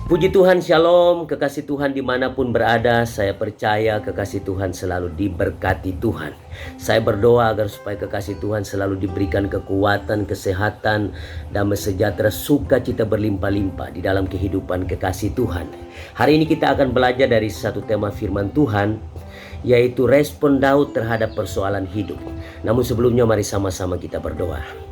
Puji Tuhan, shalom, kekasih Tuhan dimanapun berada. Saya percaya kekasih Tuhan selalu diberkati Tuhan. Saya berdoa agar supaya kekasih Tuhan selalu diberikan kekuatan, kesehatan, damai sejahtera, sukacita berlimpah-limpah di dalam kehidupan kekasih Tuhan. Hari ini kita akan belajar dari satu tema firman Tuhan, yaitu respon Daud terhadap persoalan hidup. Namun sebelumnya mari sama-sama kita berdoa.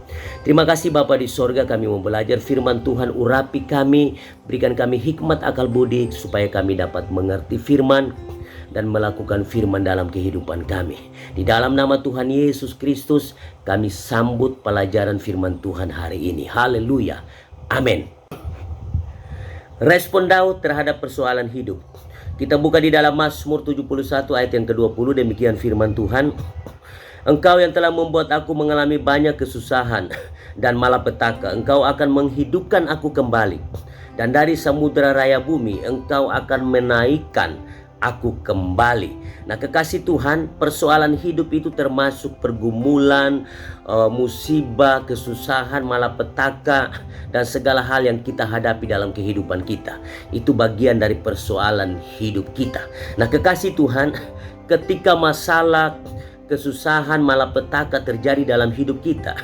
Terima kasih Bapa di sorga, kami mau belajar firman Tuhan, urapi kami, berikan kami hikmat akal budi supaya kami dapat mengerti firman dan melakukan firman dalam kehidupan kami. Di dalam nama Tuhan Yesus Kristus kami sambut pelajaran firman Tuhan hari ini. Haleluya. Amin. Respon Daud terhadap persoalan hidup. Kita buka di dalam Mazmur 71 ayat yang ke-20, demikian firman Tuhan. Engkau yang telah membuat aku mengalami banyak kesusahan dan malapetaka, Engkau akan menghidupkan aku kembali. Dan dari samudera raya bumi, Engkau akan menaikkan aku kembali. Nah, kekasih Tuhan, persoalan hidup itu termasuk pergumulan, musibah, kesusahan, malapetaka, dan segala hal yang kita hadapi dalam kehidupan kita. Itu bagian dari persoalan hidup kita. Nah, kekasih Tuhan, ketika masalah, kesusahan, malapetaka terjadi dalam hidup kita,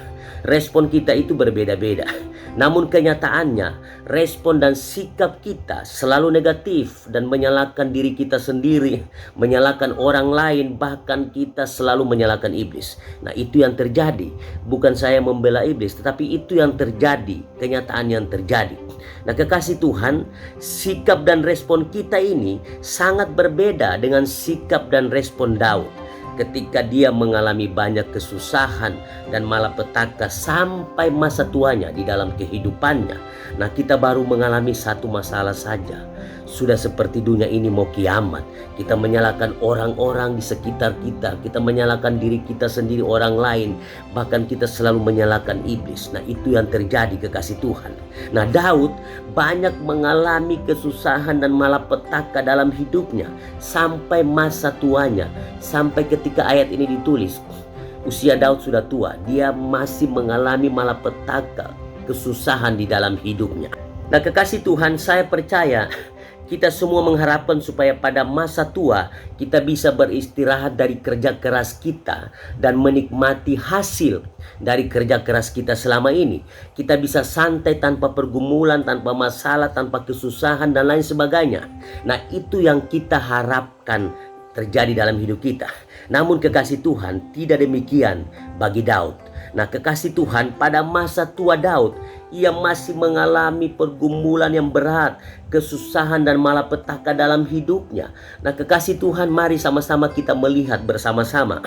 respon kita itu berbeda-beda. Namun kenyataannya, respon dan sikap kita selalu negatif dan menyalahkan diri kita sendiri, menyalahkan orang lain, bahkan kita selalu menyalahkan iblis. Nah, itu yang terjadi. Bukan saya membela iblis, tetapi itu yang terjadi, kenyataan yang terjadi. Nah, kekasih Tuhan, sikap dan respon kita ini sangat berbeda dengan sikap dan respon Daud. Ketika dia mengalami banyak kesusahan dan malapetaka sampai masa tuanya di dalam kehidupannya. Nah, kita baru mengalami satu masalah saja. Sudah seperti dunia ini mau kiamat. Kita menyalahkan orang-orang di sekitar kita. Kita menyalahkan diri kita sendiri, orang lain. Bahkan kita selalu menyalahkan iblis. Nah, itu yang terjadi kekasih Tuhan. Nah, Daud banyak mengalami kesusahan dan malapetaka dalam hidupnya sampai masa tuanya. Sampai ketika ayat ini ditulis, usia Daud sudah tua, dia masih mengalami malapetaka, kesusahan di dalam hidupnya. Nah, kekasih Tuhan, saya percaya kita semua mengharapkan supaya pada masa tua kita bisa beristirahat dari kerja keras kita dan menikmati hasil dari kerja keras kita selama ini. Kita bisa santai tanpa pergumulan, tanpa masalah, tanpa kesusahan dan lain sebagainya. Nah, itu yang kita harapkan terjadi dalam hidup kita. Namun kekasih Tuhan, tidak demikian bagi Daud. Nah, kekasih Tuhan, pada masa tua Daud, ia masih mengalami pergumulan yang berat, kesusahan dan malapetaka dalam hidupnya. Nah, kekasih Tuhan, mari sama-sama kita melihat bersama-sama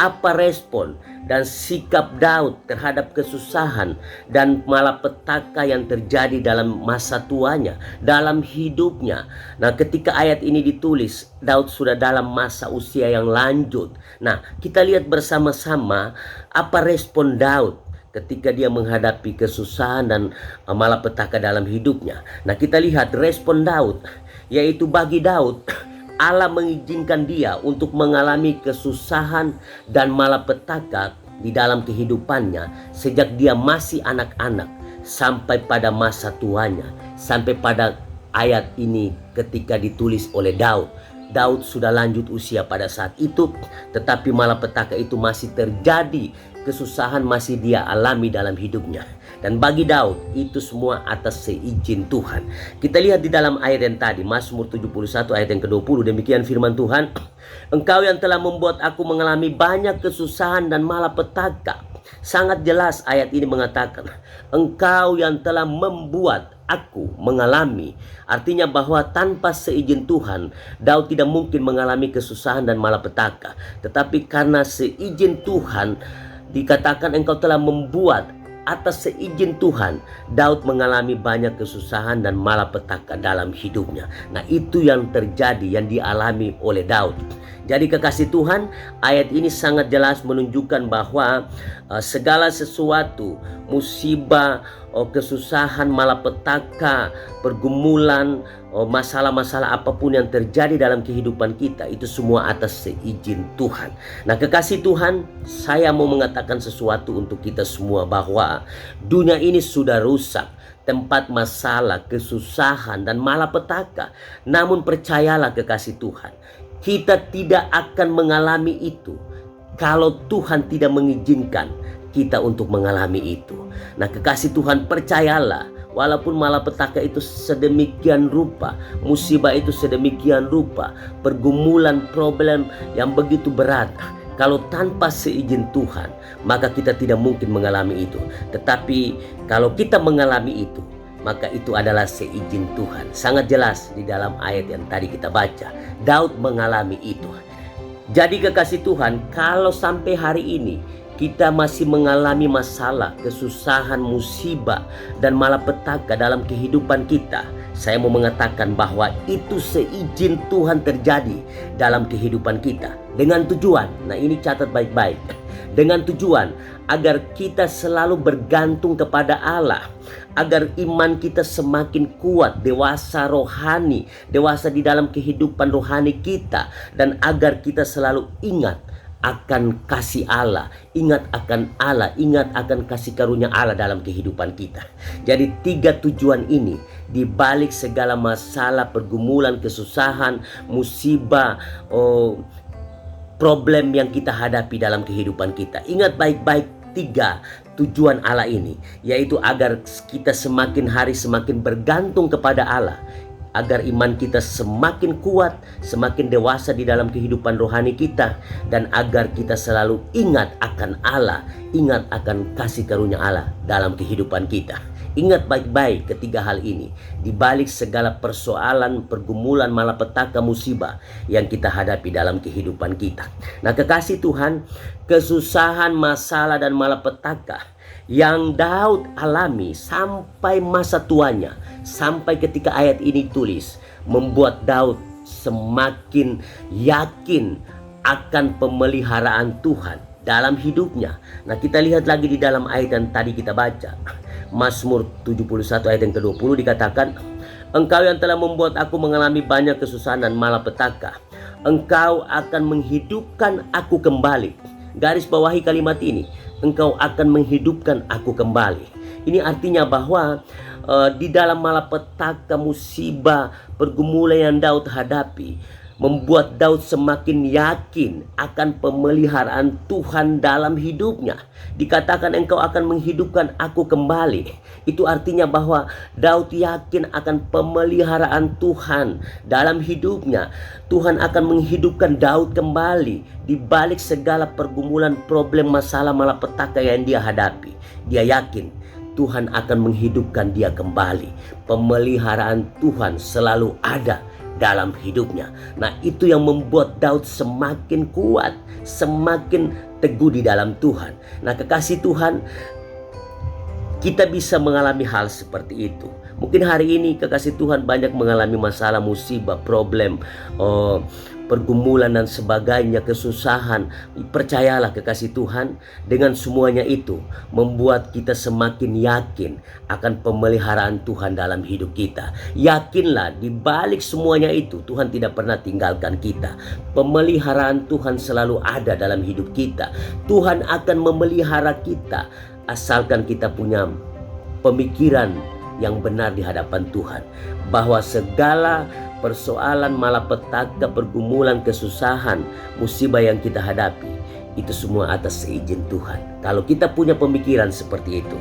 apa respon dan sikap Daud terhadap kesusahan dan malapetaka yang terjadi dalam masa tuanya, dalam hidupnya. Nah, ketika ayat ini ditulis, Daud sudah dalam masa usia yang lanjut. Nah, kita lihat bersama-sama apa respon Daud ketika dia menghadapi kesusahan dan malapetaka dalam hidupnya. Nah, kita lihat respon Daud, yaitu bagi Daud, Allah mengizinkan dia untuk mengalami kesusahan dan malapetaka di dalam kehidupannya sejak dia masih anak-anak sampai pada masa tuanya. Sampai pada ayat ini ketika ditulis oleh Daud. Daud sudah lanjut usia pada saat itu, tetapi malapetaka itu masih terjadi. Kesusahan masih dia alami dalam hidupnya. Dan bagi Daud itu semua atas seizin Tuhan. Kita lihat di dalam ayat yang tadi, Mazmur 71 ayat yang ke-20, demikian firman Tuhan. Engkau yang telah membuat aku mengalami banyak kesusahan dan malapetaka. Sangat jelas ayat ini mengatakan, Engkau yang telah membuat aku mengalami. Artinya bahwa tanpa seizin Tuhan, Daud tidak mungkin mengalami kesusahan dan malapetaka. Tetapi karena seizin Tuhan, dikatakan engkau telah membuat. Atas seizin Tuhan, Daud mengalami banyak kesusahan dan malapetaka dalam hidupnya. Nah, itu yang terjadi, yang dialami oleh Daud. Jadi kekasih Tuhan, ayat ini sangat jelas menunjukkan bahwa segala sesuatu, musibah, kesusahan, malapetaka, pergumulan, masalah-masalah apapun yang terjadi dalam kehidupan kita, itu semua atas seizin Tuhan. Nah, kekasih Tuhan, saya mau mengatakan sesuatu untuk kita semua bahwa dunia ini sudah rusak. tempat masalah, kesusahan, dan malapetaka. Namun percayalah kekasih Tuhan, kita tidak akan mengalami itu kalau Tuhan tidak mengizinkan kita untuk mengalami itu. Nah kekasih Tuhan, percayalah, walaupun malapetaka itu sedemikian rupa, musibah itu sedemikian rupa, pergumulan, problem yang begitu berat, kalau tanpa seizin Tuhan, maka kita tidak mungkin mengalami itu. Tetapi kalau kita mengalami itu, maka itu adalah seizin Tuhan. Sangat jelas di dalam ayat yang tadi kita baca, Daud mengalami itu. Jadi kekasih Tuhan, kalau sampai hari ini kita masih mengalami masalah, kesusahan, musibah, dan malapetaka dalam kehidupan kita, saya mau mengatakan bahwa itu seizin Tuhan terjadi dalam kehidupan kita. Dengan tujuan, nah ini catat baik-baik, dengan tujuan agar kita selalu bergantung kepada Allah, agar iman kita semakin kuat, dewasa rohani, dewasa di dalam kehidupan rohani kita, dan agar kita selalu ingat akan kasih Allah, ingat akan Allah, ingat akan kasih karunia Allah dalam kehidupan kita. Jadi 3 tujuan ini di balik segala masalah, pergumulan, kesusahan, musibah, problem yang kita hadapi dalam kehidupan kita. Ingat baik-baik 3 tujuan Allah ini, yaitu agar kita semakin hari semakin bergantung kepada Allah, agar iman kita semakin kuat, semakin dewasa di dalam kehidupan rohani kita, dan agar kita selalu ingat akan Allah, ingat akan kasih karunia Allah dalam kehidupan kita. Ingat baik-baik ketiga hal ini di balik segala persoalan, pergumulan, malapetaka, musibah yang kita hadapi dalam kehidupan kita. Nah kekasih Tuhan, kesusahan, masalah, dan malapetaka yang Daud alami sampai masa tuanya, sampai ketika ayat ini tulis, membuat Daud semakin yakin akan pemeliharaan Tuhan dalam hidupnya. Nah kita lihat lagi di dalam ayat yang tadi kita baca, Mazmur 71 ayat yang ke-20 dikatakan, Engkau yang telah membuat aku mengalami banyak kesusahan dan malapetaka, Engkau akan menghidupkan aku kembali. Garis bawahi kalimat ini, Engkau akan menghidupkan aku kembali. Ini artinya bahwa di dalam malapetaka, musibah, pergumulan yang Daud hadapi, membuat Daud semakin yakin akan pemeliharaan Tuhan dalam hidupnya. Dikatakan engkau akan menghidupkan aku kembali. Itu artinya bahwa Daud yakin akan pemeliharaan Tuhan dalam hidupnya. Tuhan akan menghidupkan Daud kembali di balik segala pergumulan, problem, masalah, malapetaka yang dia hadapi. Dia yakin Tuhan akan menghidupkan dia kembali. Pemeliharaan Tuhan selalu ada dalam hidupnya. Nah itu yang membuat Daud semakin kuat, semakin teguh di dalam Tuhan. Nah kekasih Tuhan, kita bisa mengalami hal seperti itu. Mungkin hari ini kekasih Tuhan banyak mengalami masalah, musibah, problem, pergumulan dan sebagainya, kesusahan. Percayalah kekasih Tuhan, dengan semuanya itu membuat kita semakin yakin akan pemeliharaan Tuhan dalam hidup kita. Yakinlah di balik semuanya itu Tuhan tidak pernah tinggalkan kita. Pemeliharaan Tuhan selalu ada dalam hidup kita. Tuhan akan memelihara kita asalkan kita punya pemikiran yang benar di hadapan Tuhan, bahwa segala persoalan, malapetaka, pergumulan, kesusahan, musibah yang kita hadapi, itu semua atas seizin Tuhan. Kalau kita punya pemikiran seperti itu,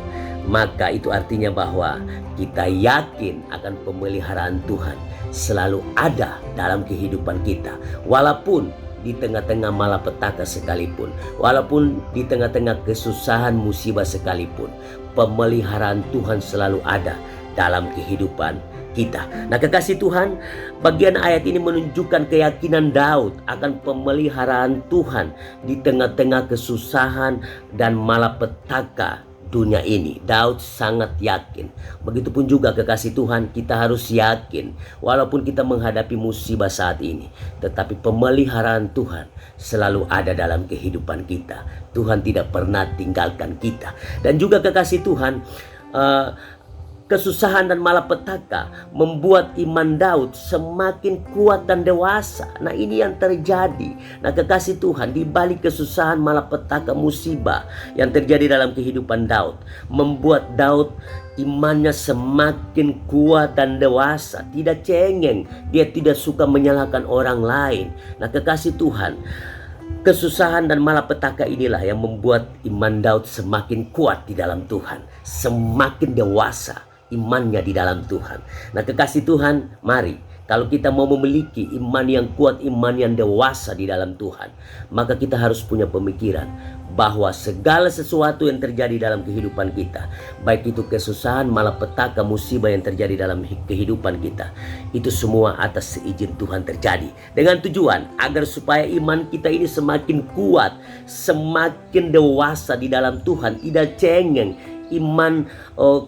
maka itu artinya bahwa kita yakin akan pemeliharaan Tuhan selalu ada dalam kehidupan kita. Walaupun di tengah-tengah malapetaka sekalipun, walaupun di tengah-tengah kesusahan, musibah sekalipun, pemeliharaan Tuhan selalu ada dalam kehidupan kita. Nah kekasih Tuhan, bagian ayat ini menunjukkan keyakinan Daud akan pemeliharaan Tuhan di tengah-tengah kesusahan dan malapetaka dunia ini. Daud sangat yakin. Begitupun juga kekasih Tuhan, kita harus yakin walaupun kita menghadapi musibah saat ini, tetapi pemeliharaan Tuhan selalu ada dalam kehidupan kita. Tuhan tidak pernah tinggalkan kita. Dan juga kekasih Tuhan, Kesusahan dan malapetaka membuat iman Daud semakin kuat dan dewasa. Nah, ini yang terjadi. Nah, kekasih Tuhan, di balik kesusahan, malapetaka, musibah yang terjadi dalam kehidupan Daud, membuat Daud imannya semakin kuat dan dewasa, tidak cengeng, dia tidak suka menyalahkan orang lain. Nah, kekasih Tuhan, kesusahan dan malapetaka inilah yang membuat iman Daud semakin kuat di dalam Tuhan, semakin dewasa imannya di dalam Tuhan. Nah, kekasih Tuhan, mari kalau kita mau memiliki iman yang kuat, iman yang dewasa di dalam Tuhan, maka kita harus punya pemikiran bahwa segala sesuatu yang terjadi dalam kehidupan kita, baik itu kesusahan, malapetaka, musibah yang terjadi dalam kehidupan kita, itu semua atas seizin Tuhan terjadi, dengan tujuan agar supaya iman kita ini semakin kuat, semakin dewasa di dalam Tuhan, tidak cengeng. Iman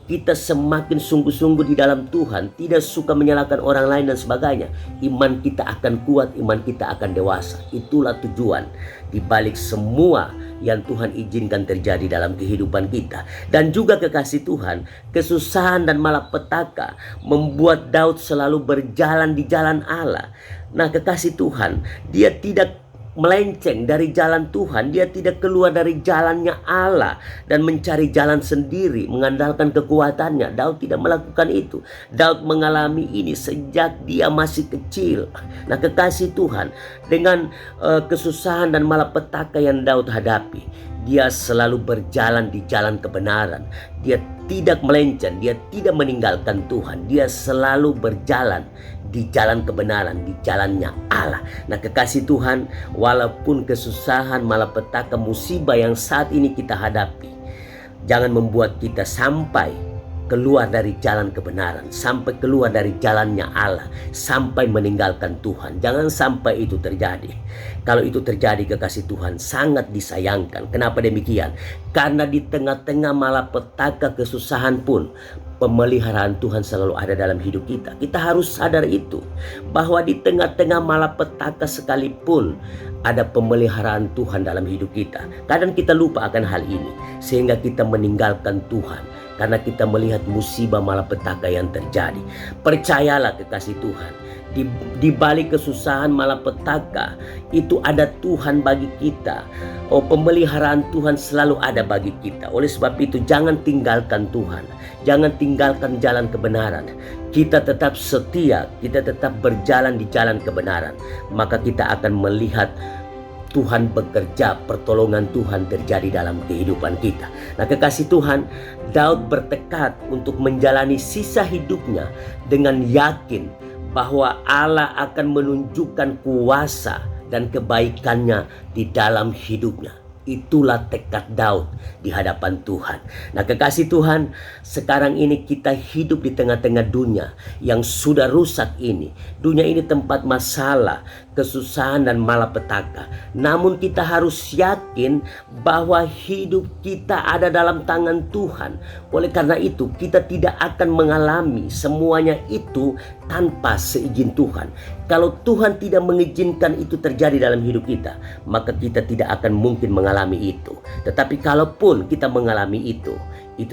kita semakin sungguh-sungguh di dalam Tuhan, tidak suka menyalahkan orang lain dan sebagainya. Iman kita akan kuat, iman kita akan dewasa. Itulah tujuan di balik semua yang Tuhan izinkan terjadi dalam kehidupan kita. Dan juga kekasih Tuhan, kesusahan dan malapetaka membuat Daud selalu berjalan di jalan Allah. Nah, kekasih Tuhan, dia tidak melenceng dari jalan Tuhan, dia tidak keluar dari jalannya Allah dan mencari jalan sendiri, mengandalkan kekuatannya. Daud tidak melakukan itu. Daud mengalami ini sejak dia masih kecil. Nah, kekasih Tuhan, dengan kesusahan dan malapetaka yang Daud hadapi, dia selalu berjalan di jalan kebenaran. Dia tidak melenceng, dia tidak meninggalkan Tuhan. Dia selalu berjalan di jalan kebenaran, di jalannya Allah. Nah, kekasih Tuhan, walaupun kesusahan, malapetaka, musibah yang saat ini kita hadapi, jangan membuat kita sampai keluar dari jalan kebenaran, sampai keluar dari jalannya Allah, sampai meninggalkan Tuhan. Jangan sampai itu terjadi. Kalau itu terjadi, kekasih Tuhan, sangat disayangkan. Kenapa demikian? Karena di tengah-tengah malapetaka, kesusahan pun, pemeliharaan Tuhan selalu ada dalam hidup kita. Kita harus sadar itu, bahwa di tengah-tengah malapetaka sekalipun ada pemeliharaan Tuhan dalam hidup kita. Kadang kita lupa akan hal ini, sehingga kita meninggalkan Tuhan karena kita melihat musibah malapetaka yang terjadi. Percayalah kekasih Tuhan, di balik kesusahan malapetaka itu ada Tuhan bagi kita. Pemeliharaan Tuhan selalu ada bagi kita. Oleh sebab itu, jangan tinggalkan Tuhan, jangan tinggalkan jalan kebenaran. Kita tetap setia, kita tetap berjalan di jalan kebenaran, maka kita akan melihat Tuhan bekerja, pertolongan Tuhan terjadi dalam kehidupan kita. Nah, kekasih Tuhan, Daud bertekad untuk menjalani sisa hidupnya dengan yakin bahwa Allah akan menunjukkan kuasa dan kebaikannya di dalam hidupnya. Itulah tekad Daud di hadapan Tuhan. Nah, kekasih Tuhan, sekarang ini kita hidup di tengah-tengah dunia yang sudah rusak ini. Dunia ini tempat masalah, kesusahan dan malapetaka. Namun kita harus yakin bahwa hidup kita ada dalam tangan Tuhan. Oleh karena itu, kita tidak akan mengalami semuanya itu tanpa seizin Tuhan. Kalau Tuhan tidak mengizinkan itu terjadi dalam hidup kita, maka kita tidak akan mungkin mengalami itu. Tetapi kalaupun kita mengalami itu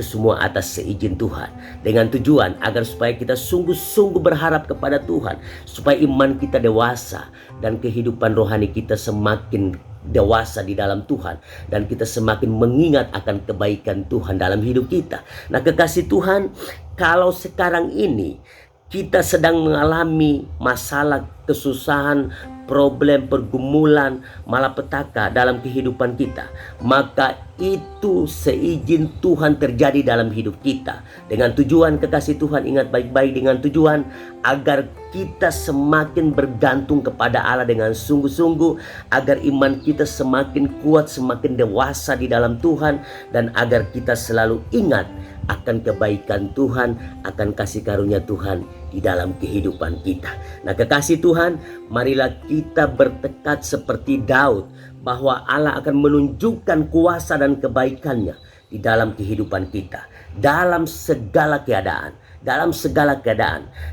semua atas seizin Tuhan, dengan tujuan agar supaya kita sungguh-sungguh berharap kepada Tuhan, supaya iman kita dewasa dan kehidupan rohani kita semakin dewasa di dalam Tuhan, dan kita semakin mengingat akan kebaikan Tuhan dalam hidup kita. Nah, kekasih Tuhan, kalau sekarang ini kita sedang mengalami masalah, kesusahan, problem, pergumulan, malapetaka dalam kehidupan kita, maka itu seizin Tuhan terjadi dalam hidup kita. Dengan tujuan, kekasih Tuhan, ingat baik-baik, dengan tujuan agar kita semakin bergantung kepada Allah dengan sungguh-sungguh, agar iman kita semakin kuat, semakin dewasa di dalam Tuhan, dan agar kita selalu ingat akan kebaikan Tuhan, akan kasih karunia Tuhan di dalam kehidupan kita. Nah, kekasih Tuhan, marilah kita bertekad seperti Daud, bahwa Allah akan menunjukkan kuasa dan kebaikannya di dalam kehidupan kita, dalam segala keadaan,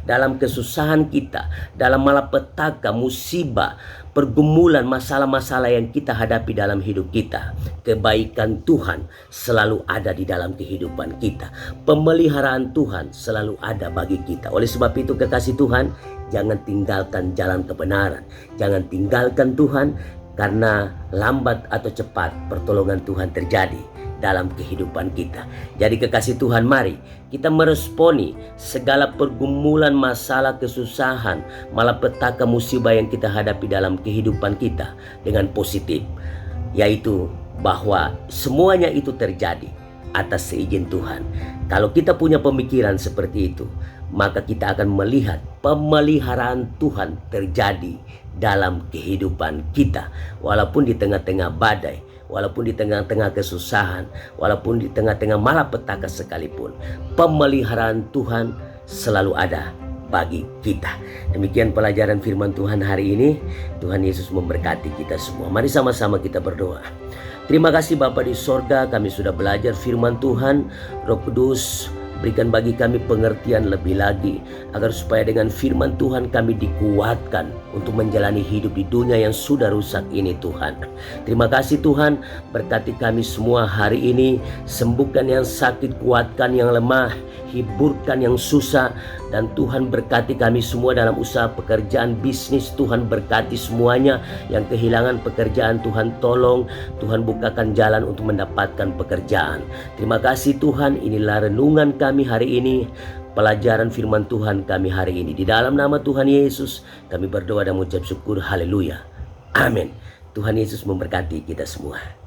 dalam kesusahan kita, dalam malapetaka, musibah, pergumulan, masalah-masalah yang kita hadapi dalam hidup kita, kebaikan Tuhan selalu ada di dalam kehidupan kita. Pemeliharaan Tuhan selalu ada bagi kita. Oleh sebab itu kekasih Tuhan, jangan tinggalkan jalan kebenaran. Jangan tinggalkan Tuhan, karena lambat atau cepat pertolongan Tuhan terjadi dalam kehidupan kita. Jadi kekasih Tuhan, mari kita meresponi segala pergumulan, masalah, kesusahan, malapetaka, musibah yang kita hadapi dalam kehidupan kita dengan positif, yaitu bahwa semuanya itu terjadi atas seizin Tuhan. Kalau kita punya pemikiran seperti itu, maka kita akan melihat pemeliharaan Tuhan terjadi dalam kehidupan kita, walaupun di tengah-tengah badai, walaupun di tengah-tengah kesusahan, walaupun di tengah-tengah malapetaka sekalipun, pemeliharaan Tuhan selalu ada bagi kita. Demikian pelajaran firman Tuhan hari ini. Tuhan Yesus memberkati kita semua. Mari sama-sama kita berdoa. Terima kasih Bapa di sorga, kami sudah belajar firman Tuhan. Roh Kudus, berikan bagi kami pengertian lebih lagi, agar supaya dengan firman Tuhan kami dikuatkan untuk menjalani hidup di dunia yang sudah rusak ini Tuhan. Terima kasih Tuhan, berkati kami semua hari ini. Sembuhkan yang sakit, kuatkan yang lemah, hiburkan yang susah. Dan Tuhan berkati kami semua dalam usaha pekerjaan, bisnis. Tuhan berkati semuanya yang kehilangan pekerjaan. Tuhan tolong, Tuhan bukakan jalan untuk mendapatkan pekerjaan. Terima kasih Tuhan, inilah renungan kami hari ini, pelajaran firman Tuhan kami hari ini. Di dalam nama Tuhan Yesus kami berdoa dan mengucap syukur. Haleluya. Amin. Tuhan Yesus memberkati kita semua.